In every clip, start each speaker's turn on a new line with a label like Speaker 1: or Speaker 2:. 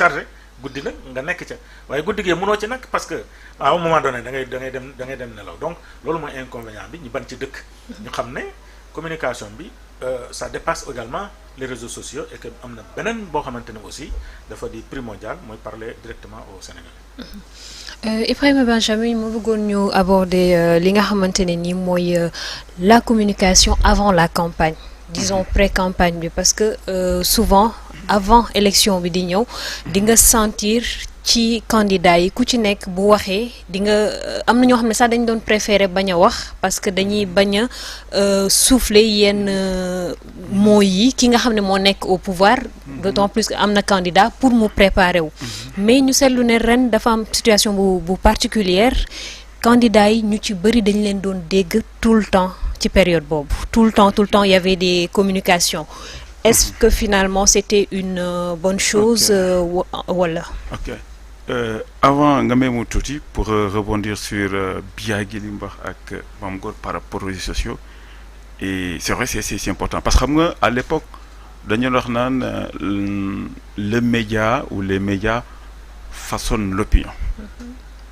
Speaker 1: chargé guddi nag nga nekk ca waaye guddi gi mënoo ci nag parce que à un moment donné da ngay dem nelaw donc loolu mooy inconvénient bi ñu ban ci dëkk. ñu xam ne communication bi ça dépasse également les réseaux sociaux et que am na beneen boo xamante ne aussi dafa di primordial mooy parler directement au Sénégalais.
Speaker 2: Ibrahima Benjamin ma bëggoon ñu aborder li nga xamante ne ni mooy la communication avant la campagne. Disons pré-campagne bi parce que souvent avant élection bi di ñëw di nga sentir ci candidat yi ku ci nekk bu waxee di nga am na ñoo xam ne sax dañ doon préférer bañ a wax parce que dañuy bañ a souffler yenn mots yi ki nga xam ne moo nekk au pouvoir d'autant plus que am na candidat pour mu préparer wu mais ñu seetlu ne ren dafa am situation bu particulière candidat yi ñu ci bëri dañ leen doon dégg tout le temps ci période boobu tout le temps il y avait des communications. Est-ce que finalement c'était une bonne chose wala
Speaker 3: avant nga may mu tuuti pour rebondir sur Biya gi li mu wax ak Mame Gor par rapport aux réseaux sociaux et c'est vrai c'est important parce que xam nga à l'époque dañu wax naan le média ou les médias façonnent l'opinion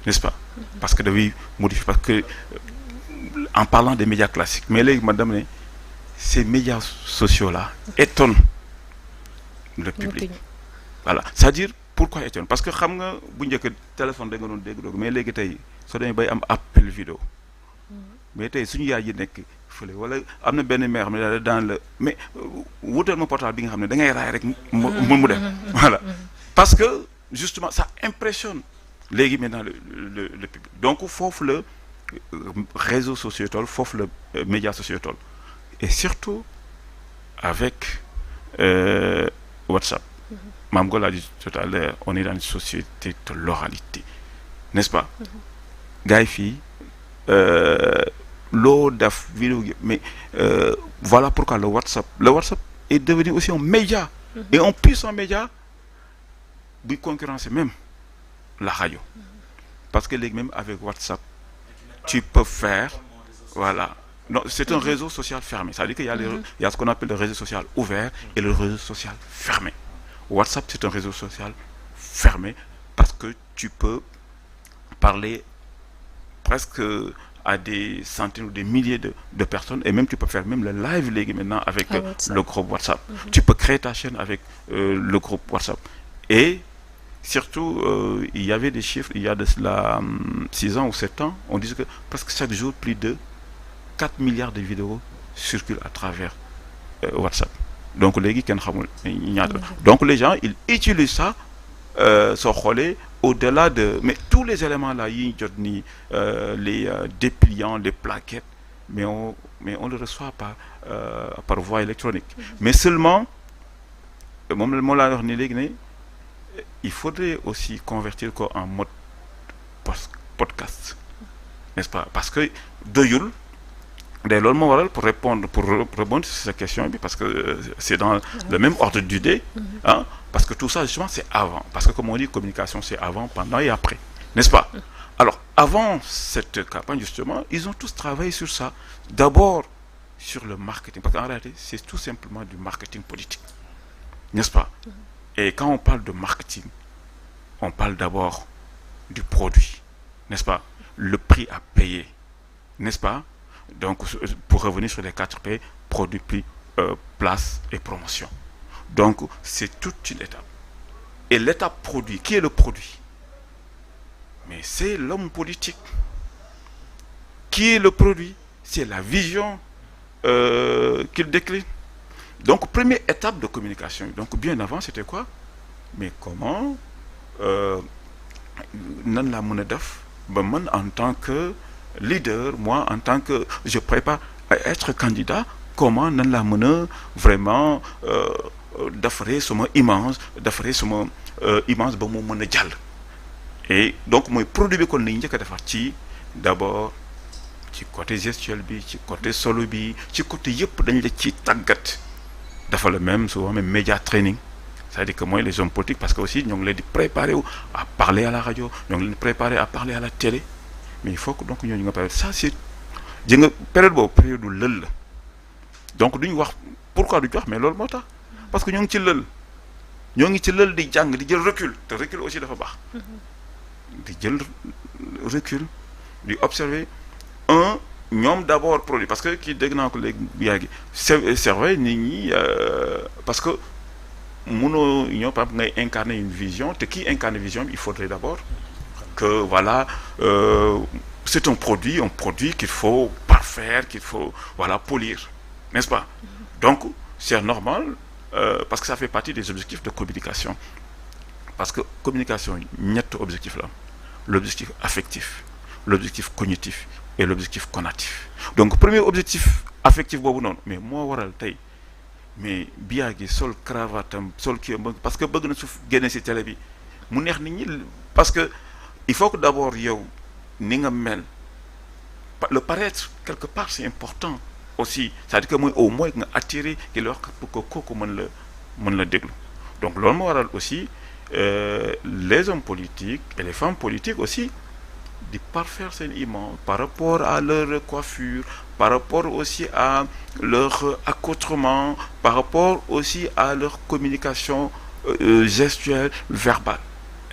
Speaker 3: n'est-ce pas parce que dafay modifier parce que en parlant des médias classiques mais léegi madame ne ces médias sociaux-là étonnent le public. Voilà, c'est-à-dire pourquoi étonnent parce que xam nga bu njëkk téléphone da nga doon dégg doog mais léegi tey soo demee bay am appel vidéo mais tey suñu yaay yi nekk fële wala am na benn mère xam ne dans le mais wutal ma portable bi nga xam ne da ngay raay rek mu dem voilà parce que justement ça impressionne léegi maintenant le public donc foofu la réseaux sociaux tool foofu la médias sociaux tool et surtout avec WhatsApp. Mame Gor l'a dit tout à l'heure, on est dans une société de l'oralité, n'est-ce pas? gars yi fii loo def vidéo mais voilà pourquoi le WhatsApp est devenu aussi un média et un puissant média buy concurrencer même la radio parce que léegi même avec WhatsApp tu peux faire voilà. Non, c'est un réseau social fermé. C'est-à-dire qu'il y a, il y a ce qu'on appelle le réseau social ouvert et le réseau social fermé. WhatsApp, c'est un réseau social fermé parce que tu peux parler presque à des centaines ou des milliers de personnes et même tu peux faire même le live maintenant avec le groupe WhatsApp. Tu peux créer ta chaîne avec le groupe WhatsApp. Et surtout, il y avait des chiffres, il y a de cela 6 ans ou 7 ans, on disait que presque chaque jour, plus de 4 milliards de vidéos circulent à travers WhatsApp. Donc donc les gens ils utilisent ça au-delà de mais tous les éléments là les dépliants, les plaquettes mais on le reçoit par voie électronique. Mais seulement il faudrait aussi convertir quoi en mode podcast, n'est-ce pas? Parce que doyul dès loolu moo waral pour rebondir sur cette question parce que c'est dans le même ordre d'idée hein, parce que tout ça justement c'est avant parce que comme on dit communication c'est avant, pendant et après, n'est-ce pas? Alors avant cette campagne justement ils ont tous travaillé sur ça, d'abord sur le marketing parce qu'en réalité c'est tout simplement du marketing politique, n'est-ce pas? Et quand on parle de marketing on parle d'abord du produit, n'est-ce pas? Le prix à payer, n'est-ce pas? Donc, pour revenir sur les 4 P, produit, prix, place et promotion. Donc, c'est toute une étape. Et l'étape produit, qui est le produit? Mais c'est l'homme politique. Qui est le produit? C'est la vision qu'il décline. Donc, première étape de communication. Donc, bien avant, c'était quoi? Mais comment nan la mën a def ba man en tant que leader, moi en tant que je prépare à être candidat, comment nan la mën a vraiment defaree sama image ba mu mën a jàll. Et donc mooy produit bi kon nañu njëkk a defar ci d'abord ci côté gestuel bi ci côté solo bi ci côté yëpp dañ la ci tàggat dafa le même souvent même média training, c'est-à-dire que mooy les hommes politiques parce que aussi ñoo ngi leen di préparer à parler à la radio, ñoo ngi leen di préparer à parler à la télé. Mais il faut que donc ñooñu nga période ça c'est ji nga période boobu période du lël la donc duñu wax pourquoi du wax mais loolu moo tax parce que ñoo ngi ci lël ñoo ngi ci lël di jàng di jël recul te recul aussi dafa baax di jël recul di observer ñoom d'abord produit parce que kii dégg naa ko léegi yaa ngi serve nit ñi parce que mënoo ñoo par exemple ngay incarner une vision te kii incarne vision bi il faudrait d'abord que voilà c'est un produit qu'il faut parfaire qu'il faut voilà polir n'est-ce pas donc c'est normal parce que ça fait partie des objectifs de communication parce que communication ñetti objectif la am l'objectif affectif l'objectif cognitif et l'objectif conatif donc premier objectif affectif boobu noonu mais moo waral tey mais biyaa gi sol cravate am sol kii parce que bëgg na su génne ci télé bi mu neex nit ñi parce que il faut que d'abord yow ni nga mel le paraître quelque part c'est important aussi c'est-à-dire que mooy au moins nga attirer ki la wax pour que kooku mën la déglu donc loolu moo waral aussi les hommes politiques et les femmes politiques aussi di parfaire seen image par rapport à leur coiffure par rapport aussi à leur accoutrement par rapport aussi à leur communication gestuelle verbale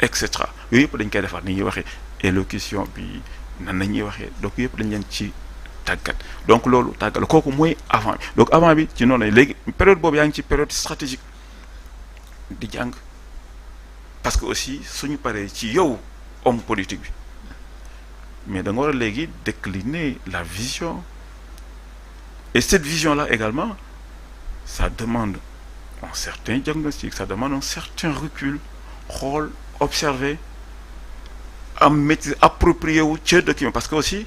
Speaker 3: etc yooyu yëpp dañ koy defar ni ñuy waxee élocution bi nan la ñuy waxee donc yëpp dañ leen ci tàggat donc loolu tàggat la kooku mooy avant bi donc avant bi ci noonu léegi période boobu yaa ngi ci période stratégique di jàng parce que aussi suñu paree ci yow homme politique bi mais da nga war a léegi décliner la vision et cette vision là également ça demande un certain diagnostic ça demande un certain recul xool observer am maîtrise approprié wu ci document parce que aussi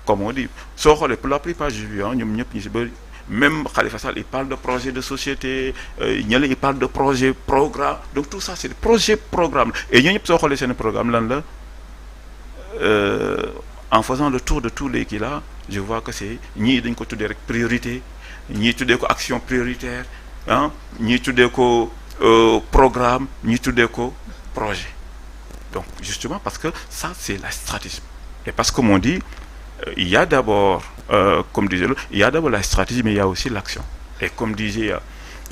Speaker 3: comme on dit soo xoolee pour la plupart j'ai vu ñoom ñëpp ñu si bëri même Khalifa Sall il parle de projet de société ñële il parle de projet programme donc tout ça c'est des projets programme et ñoo ñëpp soo xoolee seen programme lan la en faisant le tour de tous les kii là je vois que c'est ñii dañ ko tuddee rek priorité ñii tuddee ko action prioritaire ah ñii tuddee ko programme ñii tuddee ko projet donc justement parce que ça c'est la stratégie et parce que comme on dit il y a d'abord comme disait l'autre il y a d'abord la stratégie mais il y a aussi l'action et comme disait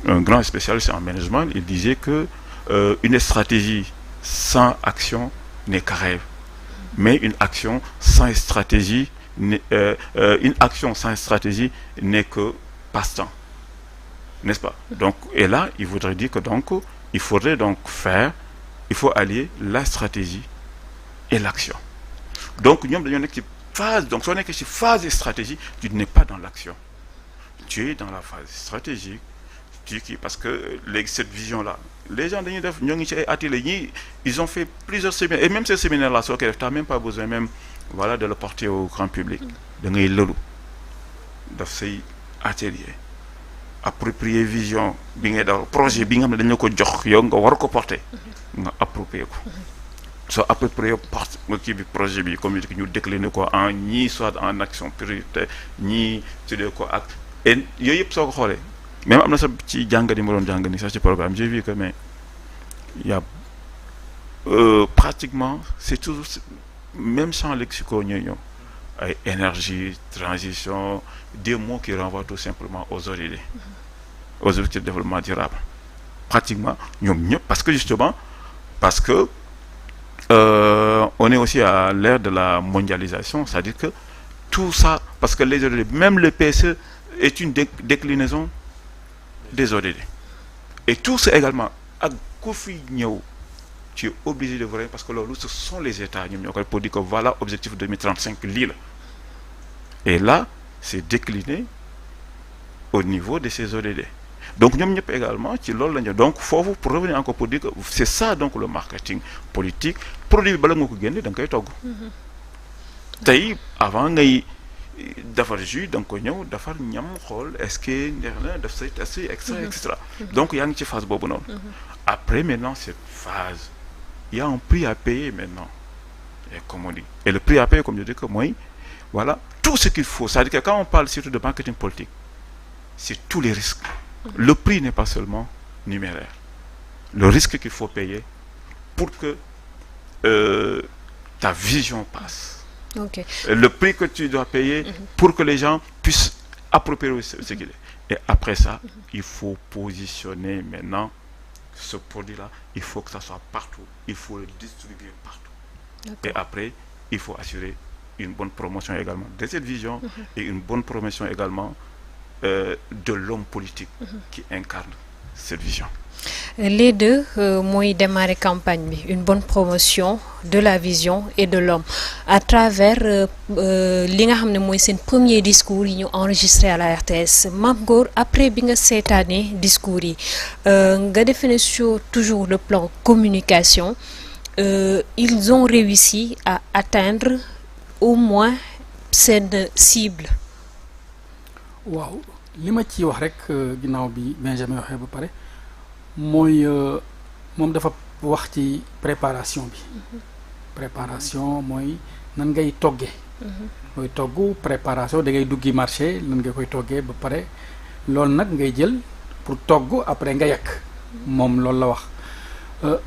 Speaker 3: un grand spécialiste en management il disait que une stratégie sans action n'est qu'un rêve mais une action sans stratégie n'est que passe-temps n'est-ce pas donc et là il voudrait dire que donc il faudrait donc il faut allier la stratégie et l'action donc ñoom dañoo nekk ci phase donc soo nekkee ci phase stratégie tu n'es pas dans l'action tu es dans la phase stratégique parce que léegi cette vision là les gens dañuy def ñoo ngi ci ay ateliers ñii ils ont fait plusieurs séminaires et même ces séminaires là soo koy def t'as même pas besoin même voilà de le porter au grand public da ngay lëlu daf say atelier approprier vision bi ngay daw projet bi nga xam ne dañ la ko jox yow nga war ko porter nga approprier ko soo approprier porte nga kii bi projet bi comme ñu décliner ko en ñii soit en action prioritaire ñii tuddee ko ak et yooyu yëpp soo ko xoolee même am na sax ci jàngat yi ma doon jàng ni sax ci programme j'ai vu que mais il y a pratiquement c'est toujours même champ lexicaux ñooy ñëw ay énergie transition des mots qui renvoient tout simplement aux ODD aux objectifs de développement durable pratiquement ñoom ñëpp parce que justement parce que on est aussi à l'ère de la mondialisation c'est-à-dire que tout ça parce que les ODD même le PSE est une déclinaison des ODD et tout ça également ak ku fi ñëw tu es obligé de voir parce que loolu ce sont les États ñoom ñoo koy pour dire que voilà objectif 2035 lii la et là c'est décliné au niveau de ces ODD donc ñoom ñëpp également ci loolu la ñu donc foofu pour revenir encore pour dire que c'est ça donc le marketing politique produit bi bala nga ko génne da nga koy togg tey avant ngay defar jus da nga ko ñëw defar ñam xool est-ce que neex na def say test et cetera donc yaa ngi ci phase boobu noonu après maintenant cette phase il y a un prix à payer maintenant et comme on dit et le prix à payer comme je dis que mooy voilà tout ce qu'il faut c'est-à-dire que quand on parle surtout de marketing politique c'est tous les risques le prix n'est pas seulement numéraire le risque qu'il faut payer pour que ta vision passe
Speaker 2: okay.
Speaker 3: Le prix que tu dois payer pour que les gens puissent approprier ce qu'il est et après ça il faut positionner maintenant ce produit-là, il faut que ça soit partout, il faut le distribuer partout.
Speaker 2: D'accord.
Speaker 3: Et après, il faut assurer une bonne promotion également de cette vision et une bonne promotion également de l'homme politique qui incarne cette vision.
Speaker 2: Les deux mooy démarrer campagne bi une bonne promotion de la vision et de l'homme à travers li nga xam ne mooy seen premier discours yi ñu enregistré à la RTS. Mame Gor, après bi nga seetaanee discours yi nga définir sur toujours le plan communication, ils ont réussi à atteindre au moins seen cible.
Speaker 4: waaw li ma ciy wax rek ginnaaw bi Benjamin waxee ba pare mooy moom dafa wax ci préparation bi. préparation mooy nan ngay toggee. mooy togg préparation da ngay duggi marché nan nga koy toggee ba pare loolu nag ngay jël pour togg après nga yàq moom loolu la wax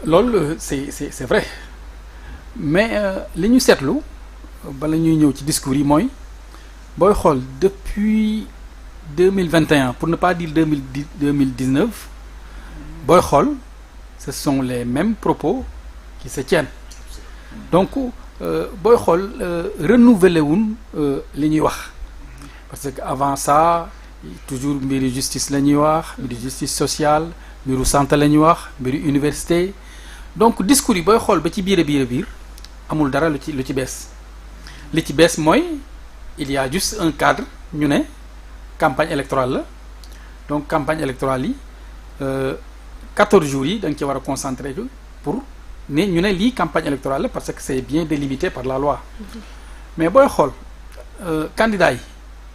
Speaker 4: loolu c'est vrai mais li ñu seetlu bala ñuy ñëw ci discours yi mooy booy xool depuis 2021 pour ne pas dire 2019 booy xool ce sont les mêmes propos qui se tiennent donc booy xool renouveler wuñ li ñuy wax parce que avant ça toujours mbiru justice la ñuy wax mbiru justice sociale mbiru santé la ñuy wax mbiru université donc discours yi booy xool ba ci biir a biir amul dara lu ci bees li ci bees mooy il y a juste un cadre ñu ne campagne électorale la donc campagne électorale yi 14 jours yi da nga ci war a concentrer pour ne ñu ne lii campagne électorale la parce que c'est bien délimité par la loi mais booy xool candidats yi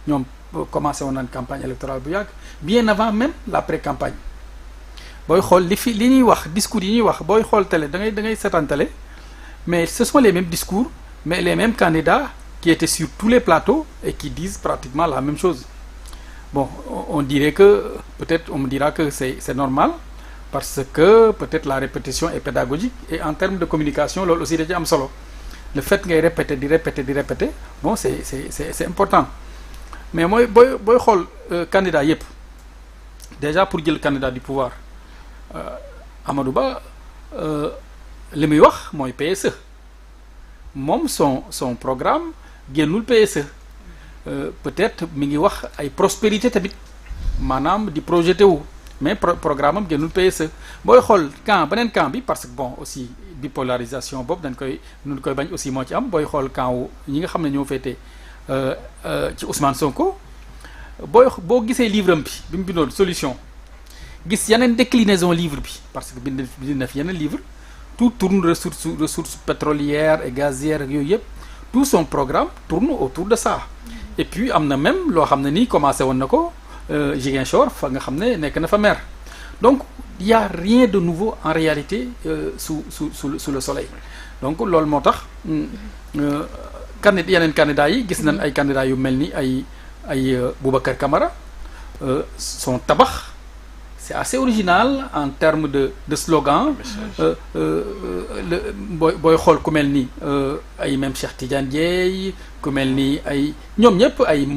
Speaker 4: ñoom commencé woon nañ campagne électorale bu yàgg bien avant même la pré-campagne booy xool li ñuy wax discours yi ñuy wax booy xool télé da ngay seetaan télé mais ce sont les mêmes discours mais les mêmes candidats qui étaient sur tous les plateaux et qui disent pratiquement la même chose. Bon, on dirait que, peut-être on me dira que c'est normal, parce que peut-être la répétition est pédagogique, et en termes de communication, là aussi, déjà, solo. Le fait de répéter, bon, c'est important. Mais moi, je candidat, yep. Déjà, pour dire le candidat du pouvoir, Amadou Ba, le meilleur, moi, PSE. Mom son programme génnul PSE peut-être mi ngi wax ay prospérité tamit maanaam di projeté wu mais programme am génnul PSE booy xool beneen camp bi parce que bon aussi bipolarisation boobu dañ koy bañ aussi moo ci am booy xool camp wu ñi nga xam ne ñoo féetee ci Ousmane Sonko boo gisee livre am bi mu bindoon solution gis yeneen déclinaison livre bi parce que bind na fi yeneen livre tout tourne ressources pétrolières et gazières yooyu yëpp tout son programme tourne autour de ça et puis am na même loo xam ne nii commencé woon na ko Ziguinchor fa nga xam ne nekk na fa maire donc il y a rien de nouveau en réalité sous le soleil donc loolu moo tax yeneen candidats yi gis nañ ay candidats yu mel ni ay Boubacar Camara son tabax c'est assez original en termes de slogan booy xool ku mel ni ay même Cheikh Tidiane Dièye ku mel ni ay ñoom ñëpp ay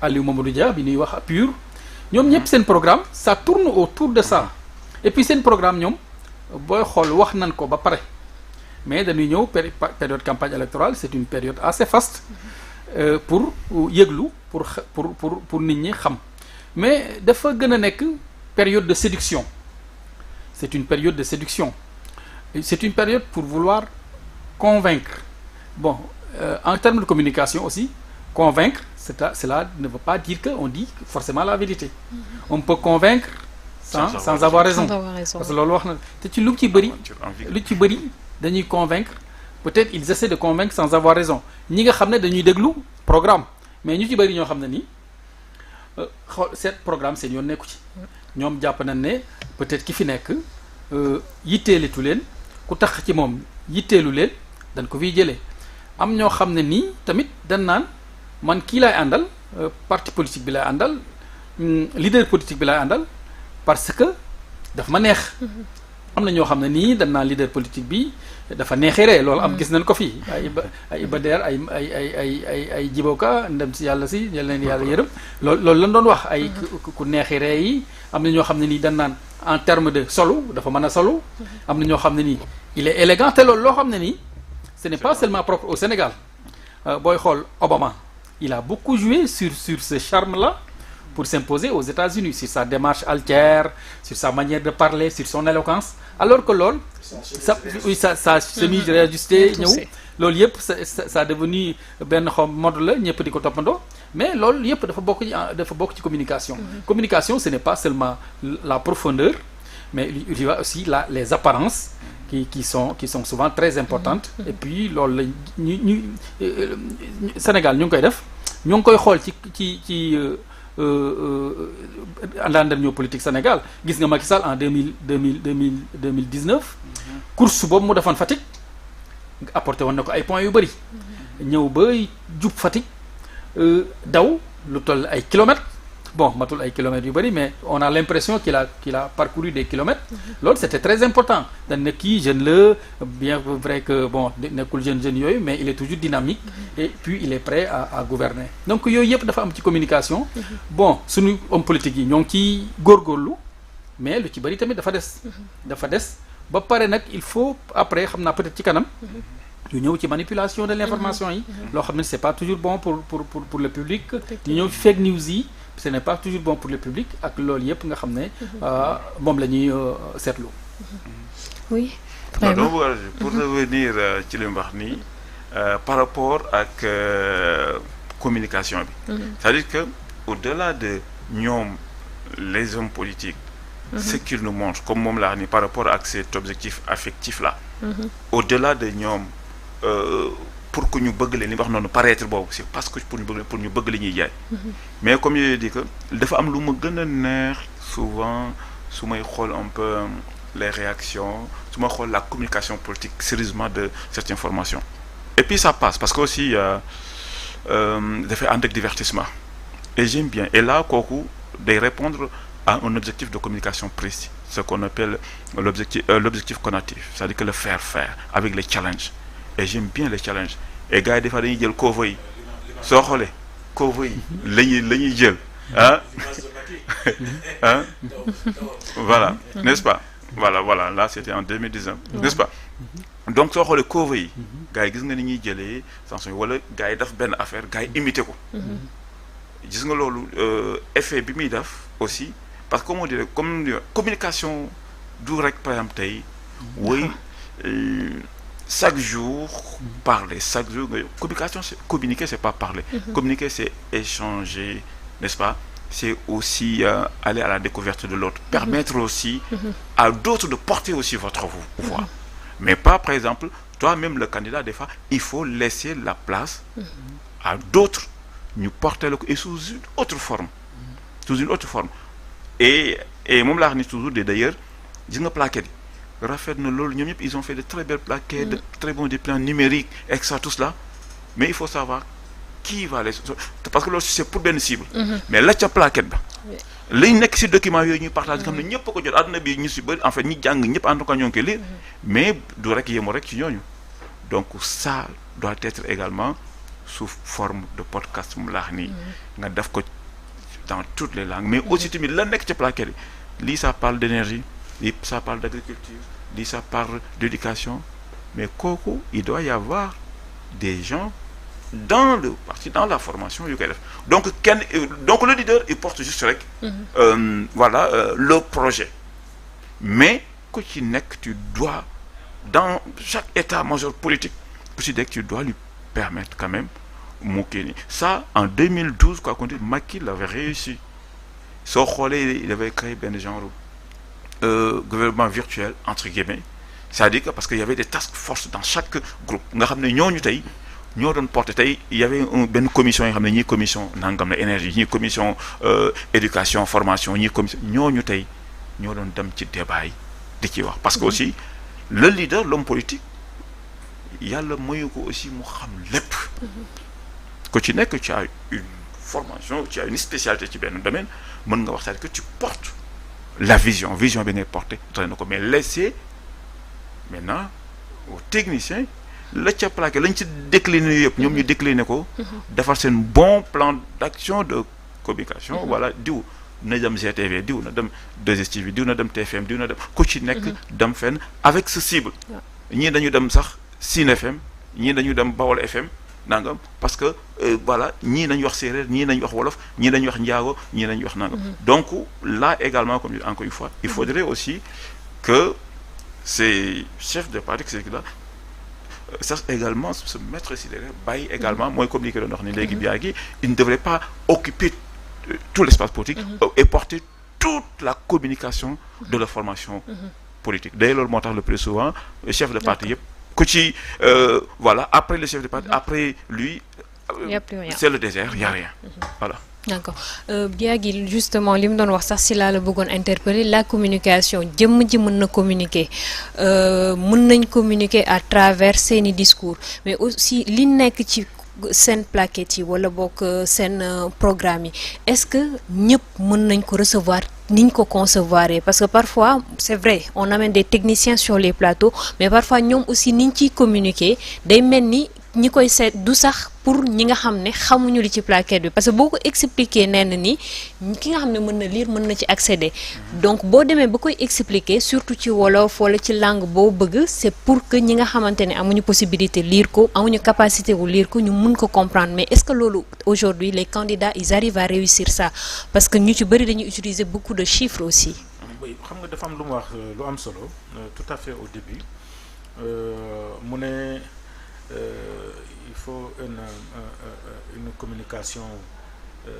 Speaker 4: Aliou Mamadou Dia bi ñuy wax PUR ñoom ñëpp seen programme ça tourne autour de ça et puis seen programme ñoom booy xool wax nañ ko ba pare mais dañuy ñëw période campagne électorale c'est une période assez faste pour yëglu pour nit ñi xam mais dafa gën a nekk période de séduction c'est une période de séduction c'est une période pour vouloir convaincre bon en termes de communication aussi convaincre cela ne veut pas dire que on dit forcément la vérité on peut convaincre sans avoir raison parce que loolu wax na te ci lu ci bëri dañuy convaincre peut-être ils essaient de convaincre sans avoir raison ñi nga xam ne dañuy déglu programme mais ñu ci bëri ñoo xam ne nii cette programme seen yoon nekku ci ñoom jàpp nañ ne peut-être ki fi nekk yitteelitu leen ku tax ci moom yitteelu leen dañ ko fiy jëlee am ñoo xam ne nii tamit dañ naan man kii laay àndal parti politique bi laay àndal leader politique bi laay àndal parce que daf ma neex am na ñoo xam ne nii dañ naa leader politique bi dafa neexiree loolu am gis nañ ko fii ay Iba Der ay Djiboka ndem si yàlla si yal leen yàlla yërëm loolu lañ doon wax ay ku neexiree yi am na ñoo xam ne nii dañ naan en terme de solo dafa mën a solo am na ñoo xam ne nii il est élégant te loolu loo xam ne nii ce n'est pas seulement propre au Sénégal booy xool Obama il a beaucoup joué sur ce charme-là pour s'imposer aux États-Unis, sur sa démarche altière, sur sa manière de parler, sur son éloquence. Alors que loolu sa chemise réajustée ñëw loolu yëpp ça devenu benn xaw mode la ñëpp di ko toppandoo mais loolu yëpp dafa bokk ci communication. Communication ce n'est pas seulement la profondeur mais il y a aussi les apparences qui sont souvent très importantes. Et puis loolu la Sénégal ñu ngi koy def ñu ngi koy xool ci àndandem ñoo politique Sénégal gis nga Macky Sall en 2019 course boobu mu defoon Fatick apporté woon na ko ay points yu bëri ñëw ba jub Fatick daw lu toll ay kilomètres bon matul ay kilomètres yu bëri mais on a l'impression qu'il a parcouru des kilomètres loolu c'était très important dañ ne kii jeune la bien vrai que bon nekkul jeune yooyu mais il est toujours dynamique et puis il est prêt à gouverner donc yooyu yëpp dafa am ci communication bon suñu homme politique yi ñoo ngi ciy góorgóorlu mais lu ci bëri tamit dafa des ba pare nag il faut après xam naa peut-être ci kanam ñu ñëw ci manipulation de l'information yi loo xam ne c'est pas toujours bon pour le public ñu ñëw ci fake news yi ce n'est pas toujours bon pour le public ak loolu yëpp nga xam ne moom la ñuy seetlu.
Speaker 2: oui.
Speaker 3: vraiment pour revenir ci li mu wax nii par rapport ak communication bi. c'est-à-dire que au-delà de ñoom les hommes politiques. Ce qu'ils nous montrent comme moom laa ni par rapport ak cet objectif affectif là. Au-delà de ñoom pour que ñu bëgg leen li wax noonu paraître boobu c'est parce que pour ñu bëgg li ñuy jaay. Mais comme je dis que dafa am lu ma gën a neex souvent su may xool un peu les réactions su ma xool la communication politique sérieusement de cette information. Et puis ça passe parce que aussi dafay ànd ak divertissement et j'aime bien et là kooku day répondre à un objectif de communication précis, ce qu'on appelle l'objectif connatif, c'est-à-dire que le faire avec les challenges. Et j'aime bien les challenges. Et gars, des fois, dañuy jël cover yi soo xoolee cover yi la ñuy jël ah ah voilà n'est-ce pas voilà là c'était en 2019 n'est-ce pas donc soo xoolee cover yi gars yi gis nga ni ñuy jëlee sanction wala gars yi def benn affaire gars yi imité ko gis nga loolu effet bi muy def aussi parce que comme communication du rek par exemple tey woy chaque jour parler chaque jour communication c'est communiquer c'est pas parler communiquer c'est échanger n'est-ce pas c'est aussi aller à la découverte de l'autre permettre aussi à d'autres de porter aussi votre voix mais pas par exemple toi-même le candidat des fois il faut laisser la place à d'autres ñu porter le et sous une autre forme et moom laa wax ni toujours d'ailleurs gis nga plaquettes yi rafet na loolu ñoom ñëpp ils ont fait de très belles plaquettes de très bons des plans numériques et ça tout cela mais il faut savoir qui va les parce que loolu c'est pour benn cible mais la ca plaquette ba liy nekk ci document yooyu ñuy partage xam ne ñëpp ko jot àdduna bi ñu ci bëri en fait ñi jàng ñëpp en tout cas ñoo ngi koy lire mais du rek yéemo rek ci ñooñu donc ça doit être également sous forme de podcast mu laax nii nga def ko dans toutes les langues mais aussi tamit la nekk ci plaquette yi lii ça parle d'énergie lii ça parle d'agriculture lii ça parle d'éducation mais kooku il doit y avoir des gens dans la formation yu koy def donc le leader il porte juste rek le projet mais ku ci nekk tu dois dans chaque état-major politique ku ci nekk tu dois lui permettre quand même mu kii nii ça en 2012 quoi qu'on dise Macky l'avait réussi soo xoolee il avait créé benn genre gouvernement virtuel entre guillemets c'est-à-dire que parce que y avait des task forces dans chaque groupe nga xam ne ñooñu tey ñoo doon porté tey il y avait benn commission yoo xam ne ñii commission nangam la énergie ñii commission éducation formation ñii commission ñooñu tey ñoo doon dem ci débat yi di ci wax parce que aussi le leader l'homme politique yàlla mayu ko aussi mu xam lépp ku ci nekk tu as une formation tu as une spécialité ci benn domaine mën nga wax c'est-à-dire que tu portes la vision bi ngay porter traité na ko mais laisser maintenant aux techniciens la ca plaqué lañ ci décliné yëpp ñoom ñu décliné ko defar seen bon plan d'action de communication voilà diw na dem GTV diw na dem 2STV diw na dem TFM diw na dem ku ci nekk dem fenn avec ce cible ñii dañu dem sax Sine FM ñii dañu dem Bawol FM nangam parce que voilà ñii nañu wax séeréer ñii nañu wax wolof ñii nañu wax njaago ñii nañu wax nangam donc là également comme encore une fois il faudrait aussi que ces chefs de parti que là ça également se mettre si derrière bàyyi également mooy communiqué doon wax ni léegi biyaa gi il ne devrait pas occuper tout l'espace politique et porter toute la communication de la formation politique d'ailleurs loolu moo tax le plus souvent chef de parti yëpp ku ci voilà après le chef de parti après lui c'est le désert il y a rien voilà.
Speaker 2: D'accord Biagui justement li mu doon wax sax si laa la bëggoon interpeller la communication jëmm ji mën na communiquer mën nañ communiquer à travers seeni discours mais aussi li nekk ci seen plaquettes yi wala bokk seen programme yi est-ce que ñëpp mën nañ ko recevoir niñ ko concevoir parce que parfois c'est vrai on amène des techniciens sur les plateaux mais parfois ñoom aussi niñ ciy communiquer day mel ni ñi koy seet du sax pour ñi nga xam ne xamuñu li ci plaquette bi parce que boo ko expliquer nee na ni ki nga xam ne mën na lire mën na ci accéder donc boo demee ba koy expliquer surtout ci wolof wala ci langue boo bëgg c'est pour que ñi nga xamante ne amuñu possibilité lire ko amuñu capacité wu lire ko ñu mun ko comprendre mais est-ce que loolu aujourd'hui les candidats ils arrivent à réussir ça parce que ñu ci bëri dañuy utiliser beaucoup de chiffres aussi.
Speaker 1: xam nga dafa am lu mu wax lu am solo tout à fait au début mu ne. Il faut une communication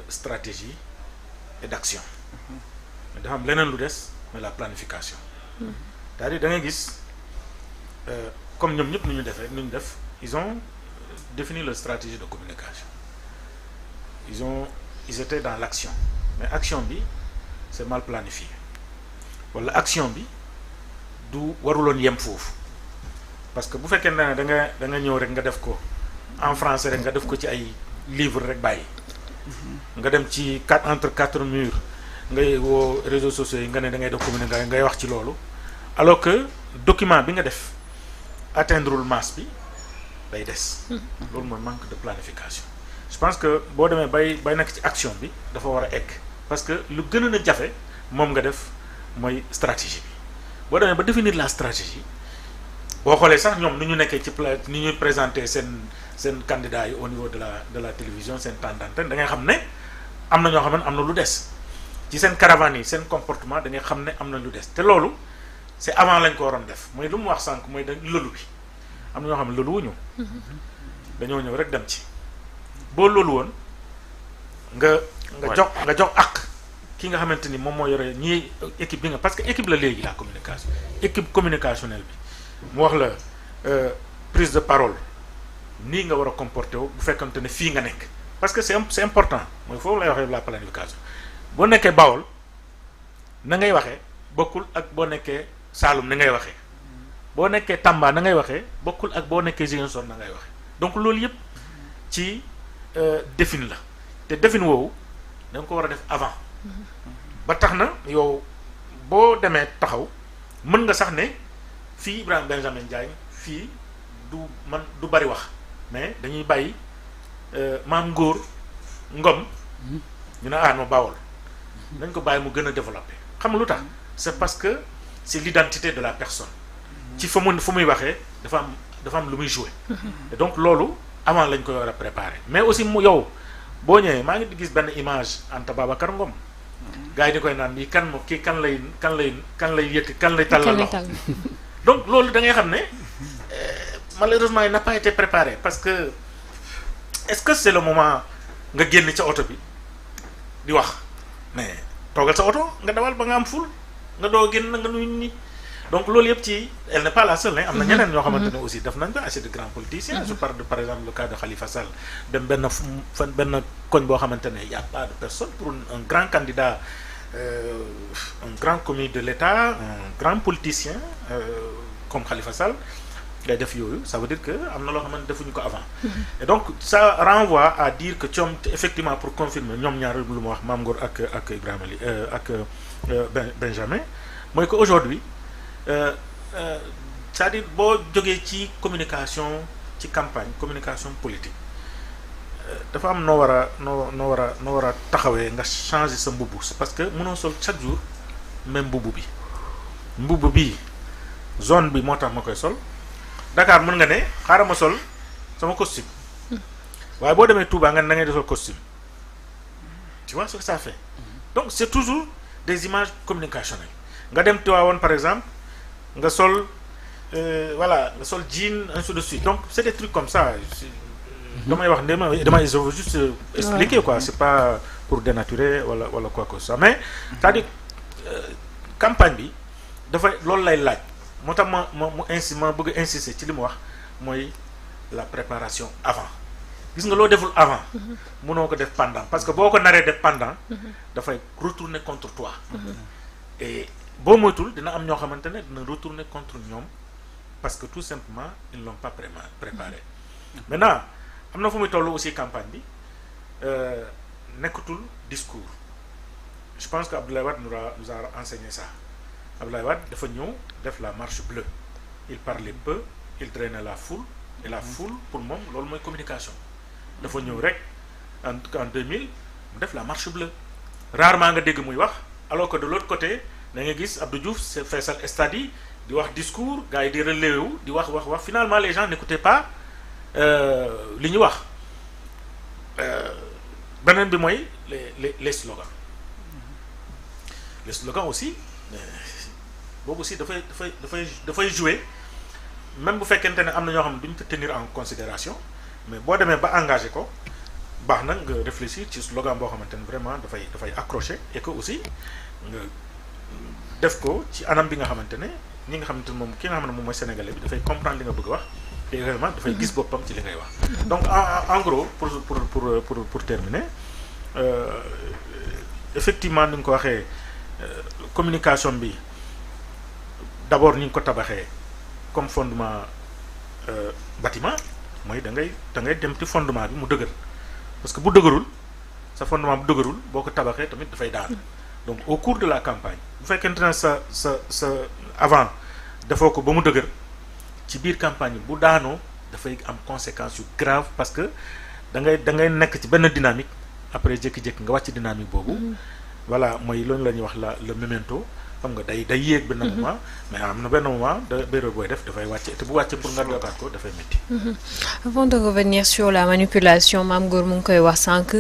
Speaker 1: stratégie et d'action mais dafa am leneen lu des mais la planification c'est-à-dire da ngay gis comme ñoom ñëpp nu ñu def ils ont défini leur stratégie de communication ils étaient dans l'action mais action bi c'est mal planifié wala action bi du waruloon yem foofu parce que bu fekkee ne da nga ñëw rek nga def ko en français rek nga def ko ci ay livre rek bàyyi nga dem ci entre quatre murs ngay woo réseaux sociaux yi nga ne da ngay def communication ngay wax ci loolu alors que document bi nga def atteindre masse bi day des loolu mooy manque de planification je pense que boo demee bay nekk ci action bi dafa war a egg parce que lu gën a jafe moom nga def mooy stratégie bi boo demee ba définir la stratégie boo xoolee sax ñoom ni ñu nekkee ci ni ñuy présenter seen candidats yi au niveau de la télévision seen temps d'antenne da ngay xam ne am na ñoo xam ne am na lu des ci seen caravane yi seen comportement da ngay xam ne am na lu des te loolu c'est avant lañ ko waroon def mooy lu mu wax sànq mooy lëlu bi am na ñoo xam ne lëlu wuñu dañoo ñëw rek dem ci boo lëlu woon nga jox ak ki nga xamante ni moom moo yore ñii équipe bi nga parce que équipe la léegi la communication équipe communicationnelle bi mu wax la prise de parole nii nga war a comporter wu bu fekkante ne fii nga nekk parce que c'est important mooy foofu lay waxee la planification boo nekkee Bawol na ngay waxee bokkul ak boo nekkee Saalum na ngay waxee boo nekkee Tamba na ngay waxee bokkul ak boo nekkee Ziguinchor na ngay waxee donc loolu yëpp ci défini la te défini woowu da nga ko war a def avant ba tax na yow boo demee taxaw mën nga sax ne fii Ibrahima Benjamin Ndiaye fii du bari wax mais dañuy bàyyi maam Ngor Ngom ñu ne no Bawol dañ ko bàyyi mu gën a développé xam nga lu tax c'est parce que c'est l'identité de la personne ci fu muy waxee dafa am lu muy jouer et donc loolu avant lañ koy war a préparer mais aussi mu yow boo ñëwee maa ngi gis benn image Anta Babacar Ngom gars yi di koy naan bii kan lay yëkk kan lay tàllal loxo donc loolu da ngay xam ne malheureusement il n'a pas été préparé parce que est-ce que c'est le moment nga génn ca oto bi di wax mais toogal sa oto nga dawal ba nga am ful nga doo génn nga nuyu ni donc loolu yëpp ci elle n'est pas la seule am na ñeneen ñoo xamante ne aussi def nañ ko assez de grands politiciens je parle de par exemple le cas de Khalifa Sall dem benn koñ boo xamante ne y a pas de personne pour un grand candidat un grand commis de l'État un grand politicien comme Khalifa Sall ngay def yooyu ça veut dire que am na loo xamante ne defuñu ko avant et donc ça renvoie à dire que coom effectivement pour confirmer ñoom ñaar lu ma wax Mame Ngor ak Ibrahima Ly ak Benjamin mooy que aujourd'hui c'est-à-dire boo jógee ci communication ci campagne communication politique dafa am noo war a taxawee nga changer sa mbubb parce que mënoo sol chaque jour même mbubb bi zone bi moo tax ma koy sol Dakar mën nga ne xaaral ma sol sama costume waaye boo demee Touba nga ne da ngay sol costume tu vois ce que ça fait donc c'est toujours des images communicationnelles nga dem Tivaouane par exemple nga sol voilà nga sol jean ainsi de suite donc c'est des trucs comme ça damay wax damay je veux juste expliquer quoi c'est pas pour dénaturer wala quoi que ça mais c'est-à-dire campagne bi dafay loolu lay laaj moo tax ma bëgg insister ci li mu wax mooy la préparation avant gis nga loo deful avant mënoo ko def pendant parce que boo ko naree def pendant dafay retourner contre toi et boo moytul dina am ñoo xamante ne dina retourner contre ñoom parce que tout simplement ils l'ont pas préparé maintenant am na fu muy toll aussi campagne bi nekkatul discours je pense que Abdoulaye Wade nous a enseigné ça Abdoulaye Wade dafa ñëw def la marche bleue il parlait peu il drainait la foule et la foule pour moom loolu mooy communication dafa ñëw rek en 2000 mu def la marche bleue rarement nga dégg muy wax alors que de l'autre côté da nga gis Abdou Diouf c'est feesal stade yi di wax discours gars yi di relevé wu di wax finalement les gens n'écoutaient pas li ñu wax beneen bi mooy les slogans aussi boobu aussi dafay jouer même bu fekkente ne am na ñoo xam ne duñ ko tenir en considération mais boo demee ba engagé ko baax na nga réfléchir ci slogan boo xamante ne vraiment dafay accrocher et que aussi nga def ko ci anam bi nga xamante ne ñi nga xamante ne moom ki nga xam ne moom mooy sénégalais bi dafay comprendre li nga bëgg a wax te vraiment dafay gis boppam ci li ngay wax donc en gros pour terminer effectivement ni nga ko waxee communication bi d'abord ni nga ko tabaxee comme fondement bâtiment mooy da ngay dem ci fondement bi mu dëgër parce que bu dëgërul sa fondement bu dëgërul boo ko tabaxee tamit dafay daanu donc au cours de la campagne bu fekkente ne sa avant defoo ko ba mu dëgër ci biir campagne bu daanoo dafay am conséquences yu grave parce que da ngay nekk ci benn dynamique après jékki-jékki nga wàcc dynamique boobu voilà mooy loolu la ñuy wax le memento xam nga day yéeg benn moment mais am na benn moment béréb booy def dafay wàcce te bu wàcce pour nga dogaat ko dafay métti.
Speaker 2: Avant de revenir sur la manipulation Mame Gor mu ngi koy wax sànq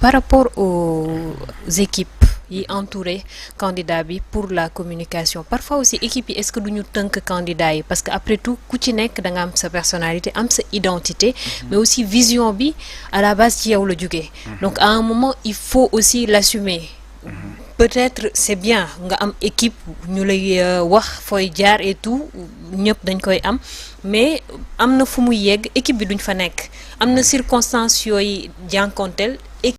Speaker 2: par rapport aux équipes yi entouré candidat bi pour la communication parfois aussi équipe yi est-ce que duñu tënk candidat yi parce que après tout ku ci nekk da nga am sa personnalité am sa identité mais aussi vision bi à la base ci yow la jógee donc à un moment il faut aussi l'assumer peut-être c'est bien nga am équipe ñu lay wax fooy jaar et tout ñëpp dañ koy am mais am na fu muy yegg équipe bi duñ fa nekk am na circonstances yooyu jànkonteel